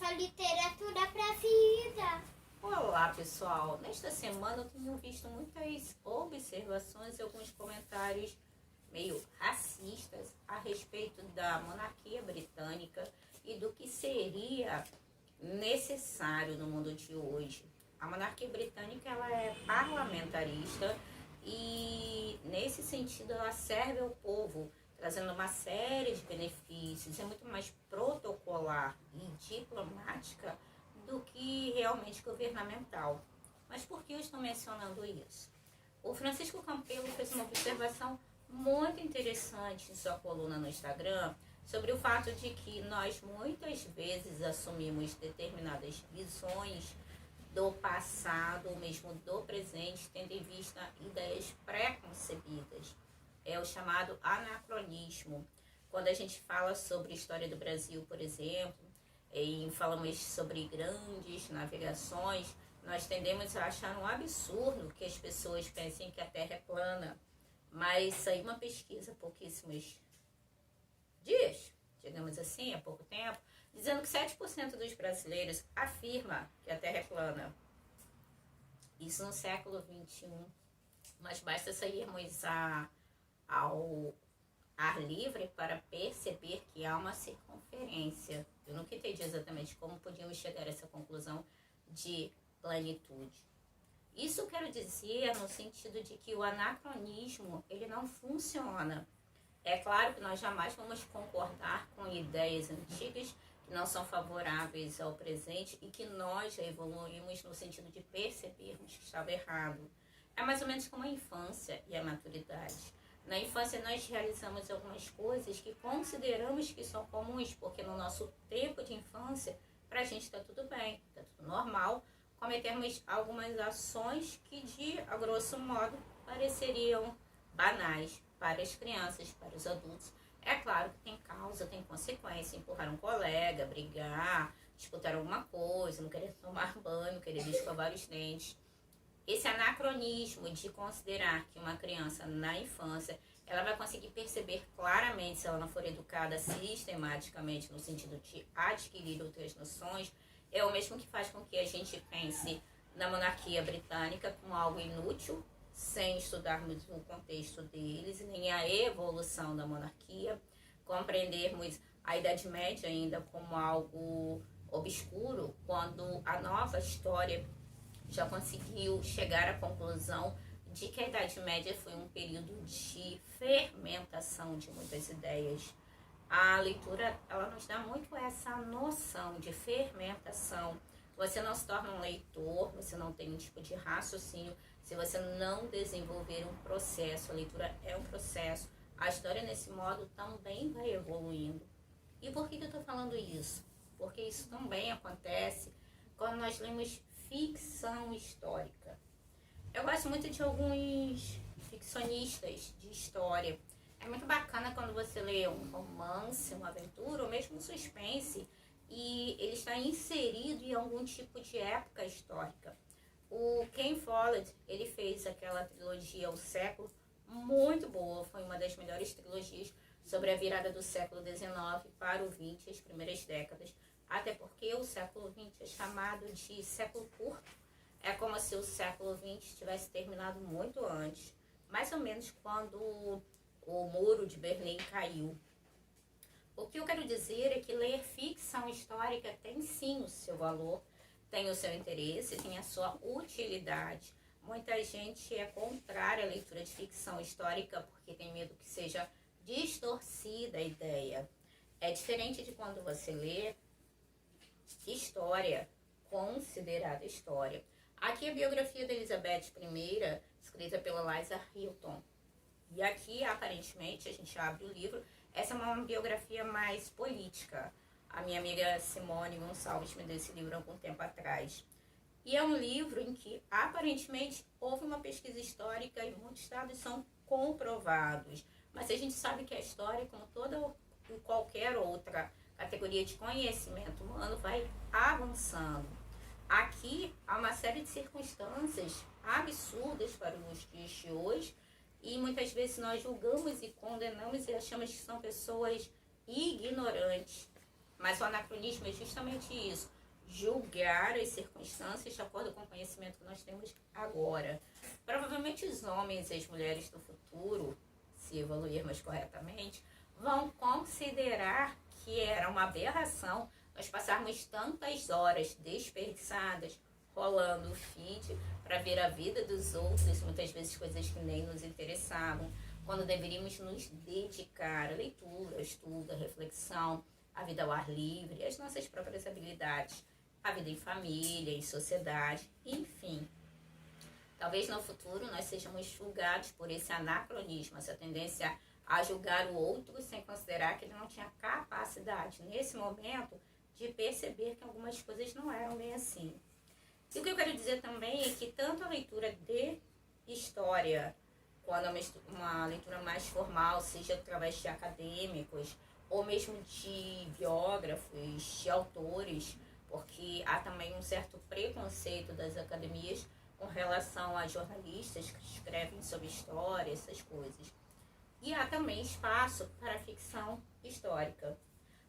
leva literatura pra vida. Olá, pessoal! Nesta semana eu tenho visto muitas observações e alguns comentários meio racistas a respeito da monarquia britânica e do que seria necessário no mundo de hoje. A monarquia britânica ela é parlamentarista e, nesse sentido, ela serve ao povo, trazendo uma série de benefícios, é muito mais protocolar e diplomática do que realmente governamental. Mas por que eu estou mencionando isso? O Francisco Campelo fez uma observação muito interessante em sua coluna no Instagram sobre o fato de que nós muitas vezes assumimos determinadas visões do passado ou mesmo do presente, tendo em vista ideias pré-concebidas. É o chamado anacronismo. Quando a gente fala sobre a história do Brasil, por exemplo, e falamos sobre grandes navegações, nós tendemos a achar um absurdo que as pessoas pensem que a Terra é plana. Mas saiu uma pesquisa há pouquíssimos dias, digamos assim, há pouco tempo, dizendo que 7% dos brasileiros afirma que a Terra é plana. Isso no século XXI. Mas basta sairmos ao ar livre para perceber que há uma circunferência. Eu nunca entendi exatamente como podíamos chegar a essa conclusão de planitude. Isso eu quero dizer no sentido de que o anacronismo ele não funciona. É claro que nós jamais vamos concordar com ideias antigas que não são favoráveis ao presente e que nós já evoluímos no sentido de percebermos que estava errado. É mais ou menos como a infância e a maturidade. Na infância nós realizamos algumas coisas que consideramos que são comuns, porque no nosso tempo de infância, pra gente está tudo bem, está tudo normal, cometermos algumas ações que a grosso modo pareceriam banais para as crianças, para os adultos. É claro que tem causa, tem consequência, empurrar um colega, brigar, disputar alguma coisa, não querer tomar banho, não querer escovar os dentes. Esse anacronismo de considerar que uma criança na infância, ela vai conseguir perceber claramente, se ela não for educada sistematicamente, no sentido de adquirir outras noções, é o mesmo que faz com que a gente pense na monarquia britânica como algo inútil, sem estudarmos o contexto deles, nem a evolução da monarquia, compreendermos a Idade Média ainda como algo obscuro, quando a nova história já conseguiu chegar à conclusão de que a Idade Média foi um período de fermentação de muitas ideias. A leitura, ela nos dá muito essa noção de fermentação. Você não se torna um leitor, você não tem um tipo de raciocínio, se você não desenvolver um processo. A leitura é um processo. A história, nesse modo, também vai evoluindo. E por que eu estou falando isso? Porque isso também acontece quando nós lemos ficção histórica. Eu gosto muito de alguns ficcionistas de história. É muito bacana quando você lê um romance, uma aventura ou mesmo um suspense e ele está inserido em algum tipo de época histórica. O Ken Follett, ele fez aquela trilogia O Século, muito boa, foi uma das melhores trilogias sobre a virada do século XIX para o XX, as primeiras décadas. Até porque o século XX é chamado de século curto. É como se o século XX tivesse terminado muito antes, mais ou menos quando o muro de Berlim caiu. O que eu quero dizer é que ler ficção histórica tem sim o seu valor, tem o seu interesse, tem a sua utilidade. Muita gente é contrária à leitura de ficção histórica porque tem medo que seja distorcida a ideia. É diferente de quando você lê história, considerada história. Aqui a biografia da Elizabeth I, escrita pela Liza Hilton. E aqui, aparentemente, a gente abre o livro, essa é uma biografia mais política. A minha amiga Simone Gonçalves me deu esse livro há algum tempo atrás. E é um livro em que, aparentemente, houve uma pesquisa histórica e muitos dados são comprovados. Mas a gente sabe que a história, como toda ou qualquer outra categoria de conhecimento humano, vai avançando. Aqui há uma série de circunstâncias absurdas para os dias de hoje e muitas vezes nós julgamos e condenamos e achamos que são pessoas ignorantes. Mas o anacronismo é justamente isso. julgar as circunstâncias de acordo com o conhecimento que nós temos agora. Provavelmente os homens e as mulheres do futuro, se evoluirmos corretamente, vão considerar que era uma aberração nós passarmos tantas horas desperdiçadas rolando o feed para ver a vida dos outros, muitas vezes coisas que nem nos interessavam, quando deveríamos nos dedicar à leitura, ao estudo, à reflexão, à vida ao ar livre, às nossas próprias habilidades, à vida em família, em sociedade, enfim. Talvez no futuro nós sejamos julgados por esse anacronismo, essa tendência a julgar o outro sem considerar que ele não tinha capacidade, nesse momento, de perceber que algumas coisas não eram bem assim. E o que eu quero dizer também é que tanto a leitura de história, quando é uma leitura mais formal, seja através de acadêmicos, ou mesmo de biógrafos, de autores, porque há também um certo preconceito das academias com relação a jornalistas que escrevem sobre história, essas coisas. E há também espaço para a ficção histórica.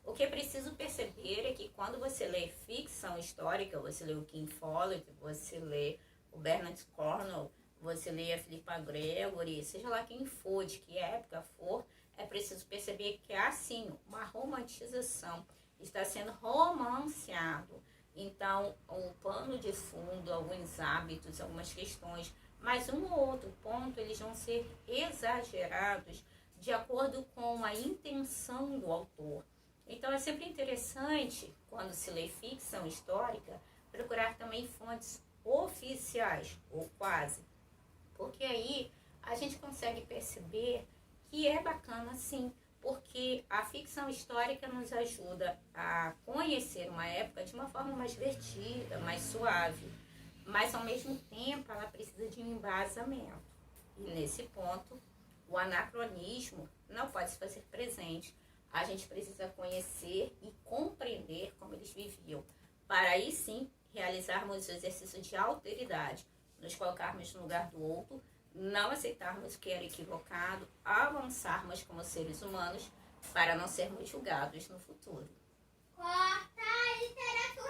O que é preciso perceber é que quando você lê ficção histórica, você lê o King Follett, você lê o Bernard Cornwell, você lê a Philippa Gregory, seja lá quem for, de que época for, é preciso perceber que há sim uma romantização, está sendo romanceado. Então, o pano de fundo, alguns hábitos, algumas questões, mas um ou outro ponto, eles vão ser exagerados de acordo com a intenção do autor. Então, é sempre interessante, quando se lê ficção histórica, procurar também fontes oficiais, ou quase, porque aí a gente consegue perceber que é bacana sim, porque a ficção histórica nos ajuda a conhecer uma época de uma forma mais divertida, mais suave, mas ao mesmo tempo ela precisa de um embasamento. E nesse ponto, o anacronismo não pode se fazer presente. A gente precisa conhecer e compreender como eles viviam, para aí sim realizarmos o exercício de alteridade, nos colocarmos no lugar do outro, não aceitarmos o que era equivocado, avançarmos como seres humanos para não sermos julgados no futuro. Corta a literatura.